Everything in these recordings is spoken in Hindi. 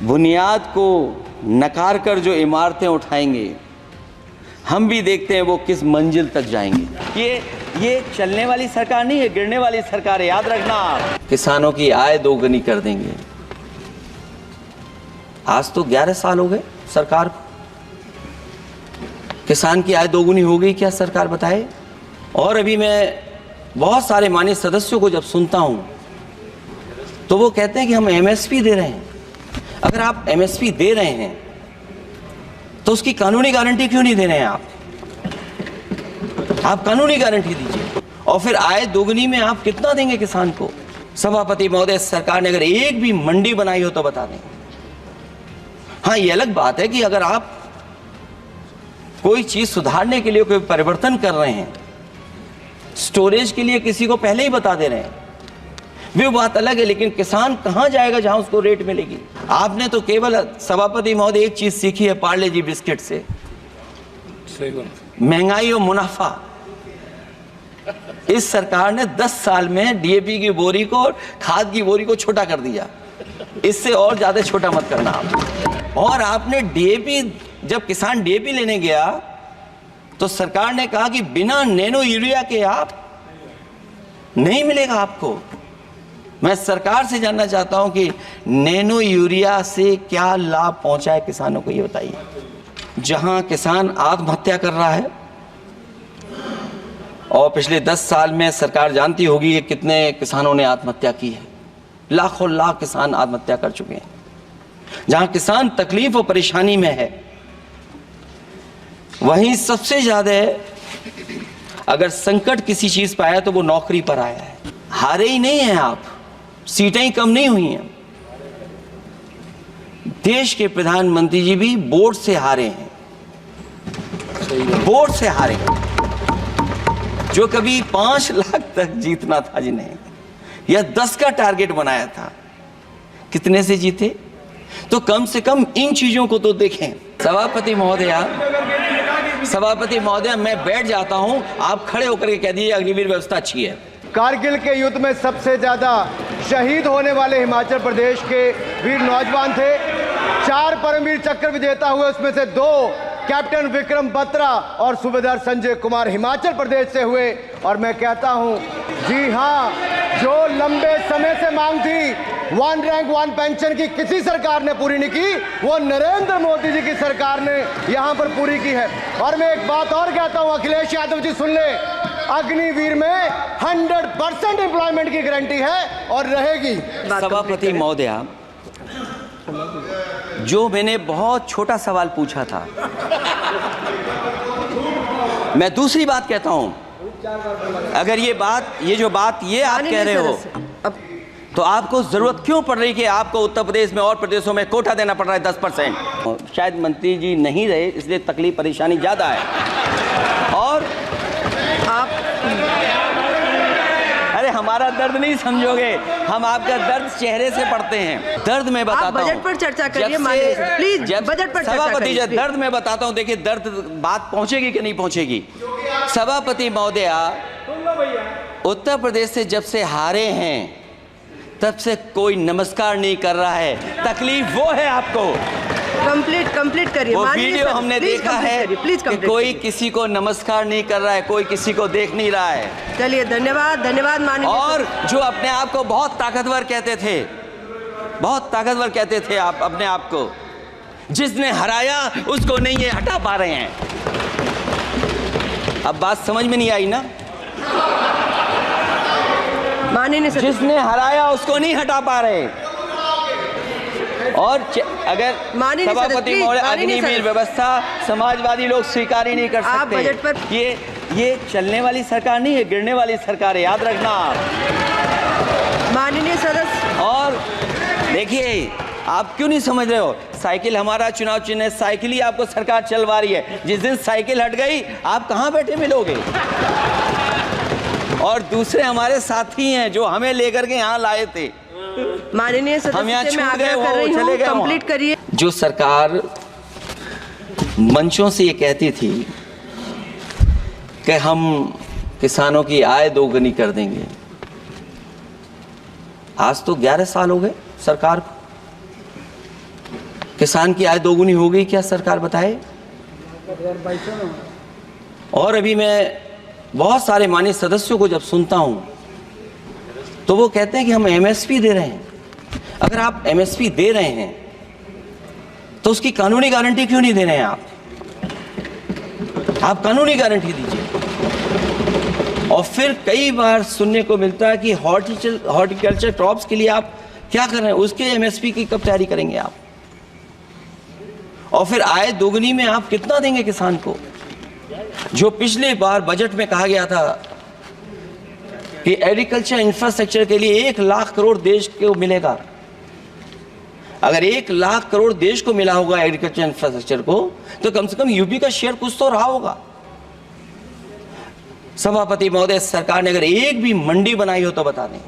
बुनियाद को नकार कर जो इमारतें उठाएंगे, हम भी देखते हैं वो किस मंजिल तक जाएंगे। ये चलने वाली सरकार नहीं है, गिरने वाली सरकार है, याद रखना आप। किसानों की आय दोगुनी कर देंगे। आज तो 11 साल हो गए सरकार को, किसान की आय दोगुनी हो गई क्या सरकार बताए? और अभी मैं बहुत सारे माननीय सदस्यों को जब सुनता हूं तो वो कहते हैं कि हम एमएसपी दे रहे हैं। अगर आप एमएसपी दे रहे हैं तो उसकी कानूनी गारंटी क्यों नहीं दे रहे हैं आप कानूनी गारंटी दीजिए। और फिर आय दोगुनी में आप कितना देंगे किसान को? सभापति महोदय, सरकार ने अगर एक भी मंडी बनाई हो तो बता दें। हाँ, ये अलग बात है कि अगर आप कोई चीज सुधारने के लिए कोई परिवर्तन कर रहे हैं, स्टोरेज के लिए किसी को पहले ही बता दे रहे हैं, वो बात अलग है। लेकिन किसान कहां जाएगा जहां उसको रेट मिलेगी? आपने तो केवल सभापति महोदय एक चीज सीखी है पार्ले जी बिस्किट से, महंगाई और मुनाफा। इस सरकार ने 10 साल में डीएपी की बोरी को, खाद की बोरी को छोटा कर दिया। इससे और ज्यादा छोटा मत करना आप। और आपने डीएपी, जब किसान डीएपी लेने गया तो सरकार ने कहा कि बिना नैनो यूरिया के आप नहीं मिलेगा आपको। मैं सरकार से जानना चाहता हूं कि नैनो यूरिया से क्या लाभ पहुंचा है किसानों को, ये बताइए। जहां किसान आत्महत्या कर रहा है, और पिछले 10 साल में सरकार जानती होगी कि कितने किसानों ने आत्महत्या की है, लाखों लाख किसान आत्महत्या कर चुके हैं। जहां किसान तकलीफ और परेशानी में है, वहीं सबसे ज्यादा अगर संकट किसी चीज पर आया तो वो नौकरी पर आया है। हारे ही नहीं हैं आप, सीटें ही कम नहीं हुई हैं। देश के प्रधानमंत्री जी भी वोट से हारे हैं, वोट से हारे हैं। जो कभी 5 लाख तक जीतना था जिन्हें, या 10 का टारगेट बनाया था, कितने से जीते? तो कम से कम इन चीजों को तो देखें। सभापति महोदय, मैं बैठ जाता हूं, आप खड़े होकर के कह दीजिए अग्निवीर व्यवस्था अच्छी है। कारगिल के युद्ध में सबसे ज्यादा शहीद होने वाले हिमाचल प्रदेश के वीर नौजवान थे। 4 परमवीर चक्र विजेता हुए, उसमें से 2 कैप्टन विक्रम बत्रा और सूबेदार संजय कुमार हिमाचल प्रदेश से हुए। और मैं कहता हूं, जी हां, जो लंबे समय से मांग थी 1 रैंक 1 पेंशन की, किसी सरकार ने पूरी नहीं की, वो नरेंद्र मोदी जी की सरकार ने यहां पर पूरी की है। और मैं एक बात और कहता हूं, अखिलेश यादव जी सुन ले, अग्निवीर में 100% एम्प्लॉयमेंट की गारंटी है और रहेगी। सभापति महोदय, जो मैंने बहुत छोटा सवाल पूछा था, मैं दूसरी बात कहता हूं। अगर ये जो बात आप कह रहे हो, तो आपको जरूरत क्यों पड़ रही कि आपको उत्तर प्रदेश में और प्रदेशों में कोटा देना पड़ रहा है 10%? शायद मंत्री जी नहीं रहे, इसलिए तकलीफ परेशानी ज्यादा है। और आप, अरे हमारा दर्द नहीं समझोगे, हम आपका दर्द चेहरे से पढ़ते हैं। दर्द में बताता हूं, बजट पर चर्चा करिए प्लीज, बजट पर चर्चा सभापति जी, करिए। दर्द में बताता हूं, देखिए दर्द बात पहुंचेगी कि नहीं पहुंचेगी। सभापति महोदय, उत्तर प्रदेश से जब से हारे हैं तब से कोई नमस्कार नहीं कर रहा है। तकलीफ वो है आपको। कंप्लीट करिए। वो वीडियो हमने देखा है कि कोई किसी को नमस्कार नहीं कर रहा है, कोई किसी को देख नहीं रहा है। चलिए, धन्यवाद माननीय। और जो अपने आप को बहुत ताकतवर कहते थे, बहुत ताकतवर कहते थे आप अपने आप को, जिसने हराया उसको नहीं ये हटा पा रहे हैं। अब बात समझ में नहीं आई ना? जिसने हराया उसको नहीं हटा पा रहे। और अगर सभापति महोदय, अग्निवीर व्यवस्था समाजवादी लोग स्वीकार ही नहीं कर सकते। बजट पर ये चलने वाली सरकार नहीं है, गिरने वाली सरकार है, याद रखना आप। माननीय सदस्य, और देखिए, आप क्यों नहीं समझ रहे हो? साइकिल हमारा चुनाव चिन्ह है, साइकिल ही आपको सरकार चलवा रही है। जिस दिन साइकिल हट गई, आप कहां बैठे मिलोगे? और दूसरे हमारे साथी हैं जो हमें लेकर के यहाँ लाए थे। माननीय सदस्य, हम यहाँ मैं छूट आग्रह गए, कर रही हूँ, चले गए। कंप्लीट करिए। जो सरकार मंचों से ये कहती थी कि हम किसानों की आय दोगुनी कर देंगे, आज तो 11 साल हो गए सरकार को, किसान की आय दोगुनी हो गई क्या सरकार बताए? और अभी मैं बहुत सारे माननीय सदस्यों को जब सुनता हूं तो वो कहते हैं कि हम एमएसपी दे रहे हैं। अगर आप एमएसपी दे रहे हैं तो उसकी कानूनी गारंटी क्यों नहीं दे रहे हैं आप कानूनी गारंटी दीजिए। और फिर कई बार सुनने को मिलता है कि हॉर्टिकल्चर क्रॉप्स के लिए आप क्या कर रहे हैं, उसके एमएसपी की कब तैयारी करेंगे आप? और फिर आय दोगुनी में आप कितना देंगे किसान को? जो पिछले बार बजट में कहा गया था कि एग्रीकल्चर इंफ्रास्ट्रक्चर के लिए 1 लाख करोड़ देश को मिलेगा। अगर 1 लाख करोड़ देश को मिला होगा एग्रीकल्चर इंफ्रास्ट्रक्चर को, तो कम से कम यूपी का शेयर कुछ तो रहा होगा। सभापति महोदय, सरकार ने अगर एक भी मंडी बनाई हो तो बता दें।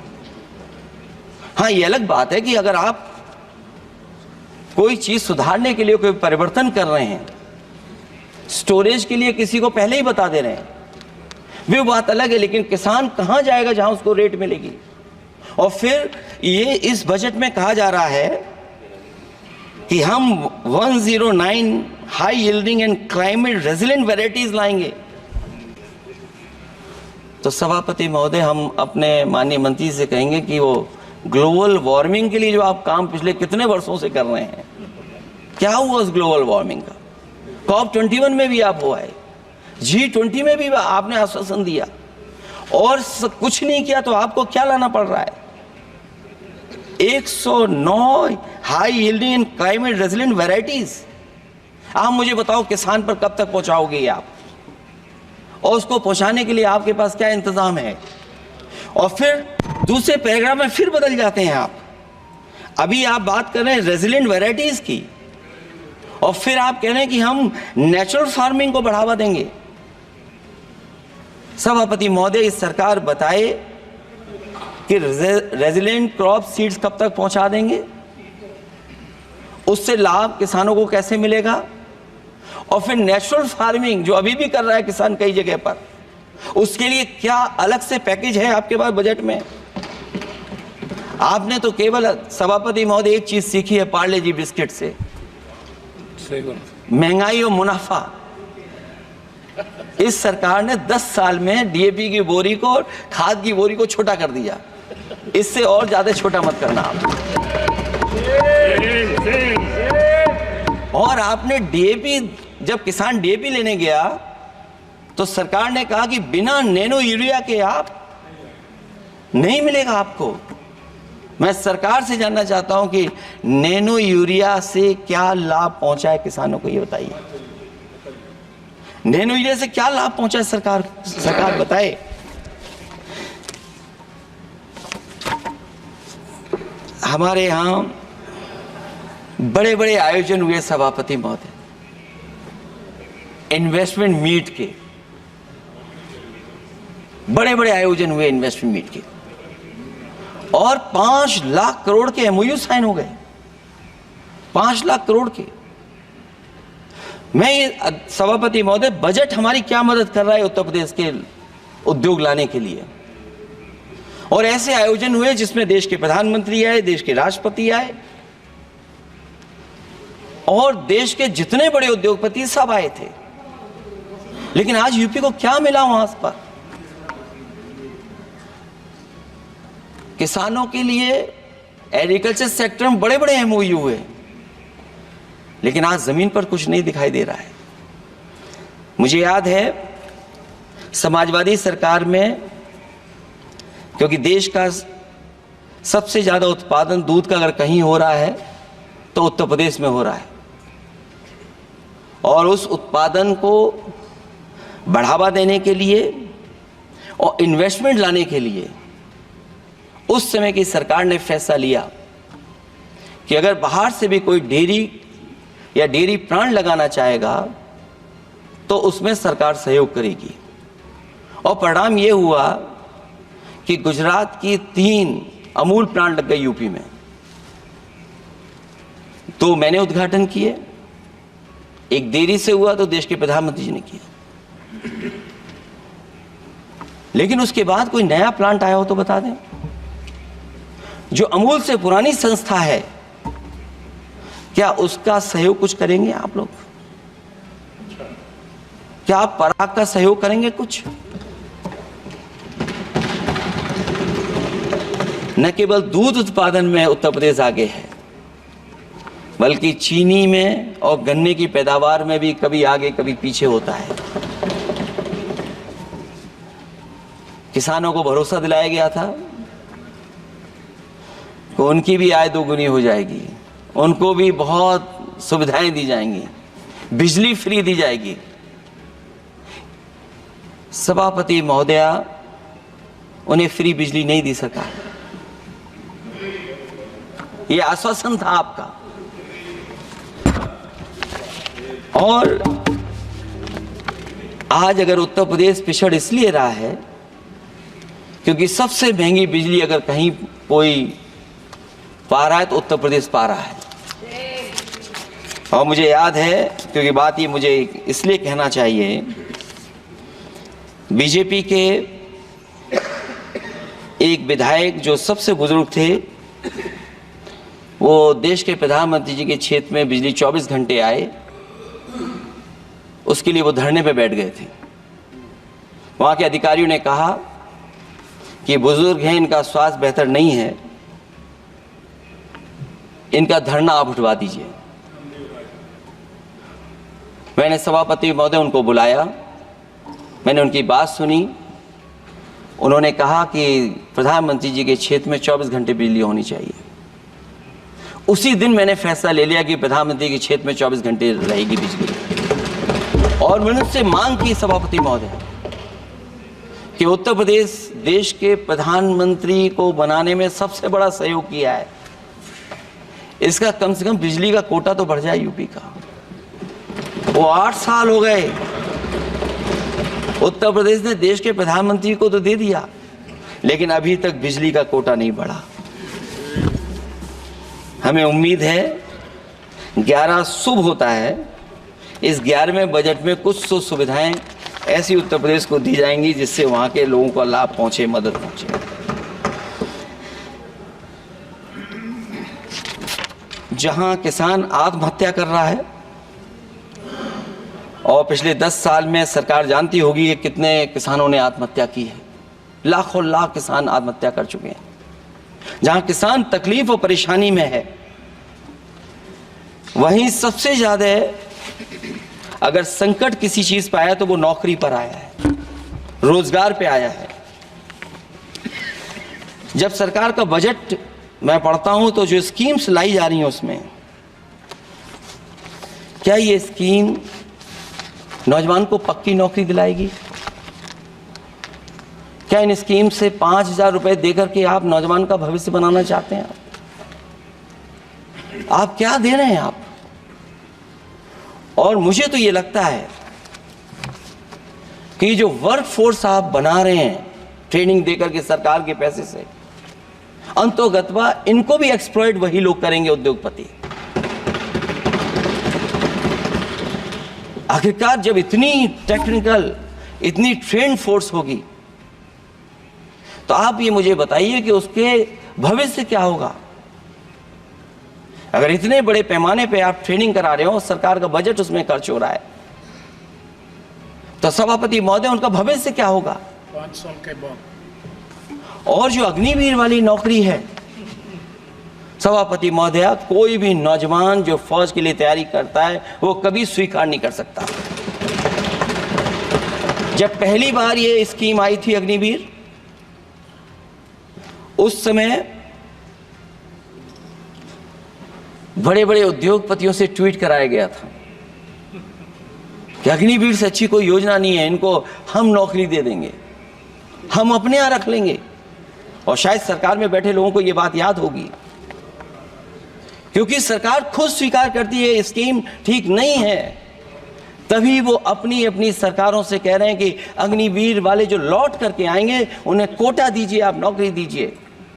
हाँ, ये अलग बात है कि अगर आप कोई चीज सुधारने के लिए कोई परिवर्तन कर रहे हैं, स्टोरेज के लिए किसी को पहले ही बता दे रहे हैं, वो बात अलग है। लेकिन किसान कहां जाएगा जहां उसको रेट मिलेगी? और फिर ये इस बजट में कहा जा रहा है कि हम 109 high yielding and climate resilient varieties लाएंगे। तो सभापति महोदय, हम अपने माननीय मंत्री से कहेंगे कि वो ग्लोबल वार्मिंग के लिए जो आप काम पिछले कितने वर्षों से कर रहे हैं, क्या हुआ उस ग्लोबल वार्मिंग का? COP21 में भी आप हुआ है, G20 में भी आपने आश्वासन दिया और कुछ नहीं किया। तो आपको क्या लाना पड़ रहा है? 109 high yielding and climate resilient varieties. आप मुझे बताओ किसान पर कब तक पहुंचाओगे आप? और उसको पहुंचाने के लिए आपके पास क्या इंतजाम है? और फिर दूसरे पैराग्राफ में फिर बदल जाते हैं आप। अभी आप बात कर रहे हैं रेजिलेंट वैरायटीज की और फिर आप कह रहे हैं कि हम नेचुरल फार्मिंग को बढ़ावा देंगे। सभापति महोदय, इस सरकार बताए कि रेजिलेंट क्रॉप सीड्स कब तक पहुंचा देंगे, उससे लाभ किसानों को कैसे मिलेगा? और फिर नेचुरल फार्मिंग जो अभी भी कर रहा है किसान कई जगह पर, उसके लिए क्या अलग से पैकेज है आपके पास बजट में? आपने तो केवल सभापति महोदय एक चीज सीखी है पार्ले जी बिस्किट से, महंगाई और मुनाफा। इस सरकार ने 10 साल में डीएपी की बोरी को, खाद की बोरी को छोटा कर दिया। इससे और ज्यादा छोटा मत करना आप। और आपने डीएपी, जब किसान डीएपी लेने गया तो सरकार ने कहा कि बिना नैनो यूरिया के आप नहीं मिलेगा आपको। मैं सरकार से जानना चाहता हूं कि नैनो यूरिया से क्या लाभ पहुंचा है किसानों को, ये बताइए। नैनो यूरिया से क्या लाभ पहुंचा है सरकार बताए। हमारे यहां बड़े बड़े आयोजन हुए सभापति महोदय, इन्वेस्टमेंट मीट के बड़े बड़े आयोजन हुए इन्वेस्टमेंट मीट के, और 5 लाख करोड़ के एमओयू साइन हो गए। 5 लाख करोड़ के। मैं ये सभापति महोदय, बजट हमारी क्या मदद कर रहा है उत्तर प्रदेश के उद्योग लाने के लिए? और ऐसे आयोजन हुए जिसमें देश के प्रधानमंत्री आए, देश के राष्ट्रपति आए और देश के जितने बड़े उद्योगपति सब आए थे। लेकिन आज यूपी को क्या मिला वहां पर? किसानों के लिए एग्रीकल्चर सेक्टर में बड़े बड़े एमओयू हुए, लेकिन आज जमीन पर कुछ नहीं दिखाई दे रहा है। मुझे याद है समाजवादी सरकार में, क्योंकि देश का सबसे ज्यादा उत्पादन दूध का अगर कहीं हो रहा है तो उत्तर प्रदेश में हो रहा है, और उस उत्पादन को बढ़ावा देने के लिए और इन्वेस्टमेंट लाने के लिए उस समय की सरकार ने फैसला लिया कि अगर बाहर से भी कोई डेयरी या डेयरी प्लांट लगाना चाहेगा तो उसमें सरकार सहयोग करेगी। और परिणाम ये हुआ कि गुजरात की 3 अमूल प्लांट लग गए यूपी में। तो मैंने उद्घाटन किए, एक देरी से हुआ तो देश के प्रधानमंत्री जी ने किया। लेकिन उसके बाद कोई नया प्लांट आया हो तो बता दें। जो अमूल से पुरानी संस्था है क्या उसका सहयोग कुछ करेंगे आप लोग? क्या आप पराग का सहयोग करेंगे कुछ? न केवल दूध उत्पादन में उत्तर प्रदेश आगे है, बल्कि चीनी में और गन्ने की पैदावार में भी कभी आगे कभी पीछे होता है। किसानों को भरोसा दिलाया गया था कि उनकी भी आय दोगुनी हो जाएगी, उनको भी बहुत सुविधाएं दी जाएंगी, बिजली फ्री दी जाएगी। सभापति महोदया उन्हें फ्री बिजली नहीं दी सका। यह आश्वासन था आपका। और आज अगर उत्तर प्रदेश पिछड़ इसलिए रहा है क्योंकि सबसे महंगी बिजली अगर कहीं कोई पा रहा है तो उत्तर प्रदेश पा रहा है। और मुझे याद है, क्योंकि बात ये मुझे इसलिए कहना चाहिए, बीजेपी के एक विधायक जो सबसे बुजुर्ग थे, वो देश के प्रधानमंत्री जी के क्षेत्र में बिजली 24 घंटे आए, उसके लिए वो धरने पे बैठ गए थे। वहां के अधिकारियों ने कहा कि बुजुर्ग हैं, इनका स्वास्थ्य बेहतर नहीं है, इनका धरना आप उठवा दीजिए। मैंने सभापति महोदय उनको बुलाया, मैंने उनकी बात सुनी। उन्होंने कहा कि प्रधानमंत्री जी के क्षेत्र में 24 घंटे बिजली होनी चाहिए। उसी दिन मैंने फैसला ले लिया कि प्रधानमंत्री के क्षेत्र में 24 घंटे रहेगी बिजली। और मैंने उससे मांग की सभापति महोदय कि उत्तर प्रदेश देश के प्रधानमंत्री को बनाने में सबसे बड़ा सहयोग किया है, इसका कम से कम बिजली का कोटा तो बढ़ जाए यूपी का। वो 8 साल हो गए, उत्तर प्रदेश ने देश के प्रधानमंत्री को तो दे दिया, लेकिन अभी तक बिजली का कोटा नहीं बढ़ा। हमें उम्मीद है 11 शुभ होता है, इस 11वें बजट में कुछ तो सुविधाएं ऐसी उत्तर प्रदेश को दी जाएंगी जिससे वहां के लोगों को लाभ पहुंचे, मदद पहुंचे। जहां किसान आत्महत्या कर रहा है, और पिछले 10 साल में सरकार जानती होगी कि कितने किसानों ने आत्महत्या की है, लाखों लाख किसान आत्महत्या कर चुके हैं। जहां किसान तकलीफ और परेशानी में है, वहीं सबसे ज्यादा अगर संकट किसी चीज पर आया तो वो नौकरी पर आया है, रोजगार पे आया है। जब सरकार का बजट मैं पढ़ता हूं तो जो स्कीम्स लाई जा रही हैं उसमें, क्या ये स्कीम नौजवान को पक्की नौकरी दिलाएगी? क्या इन स्कीम से 5,000 रुपए देकर के आप नौजवान का भविष्य बनाना चाहते हैं? आप क्या दे रहे हैं आप? और मुझे तो ये लगता है कि जो वर्क फोर्स आप बना रहे हैं ट्रेनिंग देकर के सरकार के पैसे से, अंतोगत्वा इनको भी एक्सप्लॉइट वही लोग करेंगे, उद्योगपति। आखिरकार जब इतनी टेक्निकल, इतनी ट्रेन फोर्स होगी, तो आप ये मुझे बताइए कि उसके भविष्य क्या होगा। अगर इतने बड़े पैमाने पे आप ट्रेनिंग करा रहे हो, सरकार का बजट उसमें खर्च हो रहा है, तो सभापति महोदय उनका भविष्य क्या होगा? 5 साल के बाद। और जो अग्निवीर वाली नौकरी है, सभापति महोदय, कोई भी नौजवान जो फौज के लिए तैयारी करता है वो कभी स्वीकार नहीं कर सकता। जब पहली बार ये स्कीम आई थी अग्निवीर, उस समय बड़े बड़े उद्योगपतियों से ट्वीट कराया गया था कि अग्निवीर से अच्छी कोई योजना नहीं है, इनको हम नौकरी दे देंगे, हम अपने यहां रख लेंगे। और शायद सरकार में बैठे लोगों को यह बात याद होगी, क्योंकि सरकार खुद स्वीकार करती है स्कीम ठीक नहीं है, तभी वो अपनी अपनी सरकारों से कह रहे हैं कि अग्निवीर वाले जो लौट करके आएंगे उन्हें कोटा दीजिए, आप नौकरी दीजिए।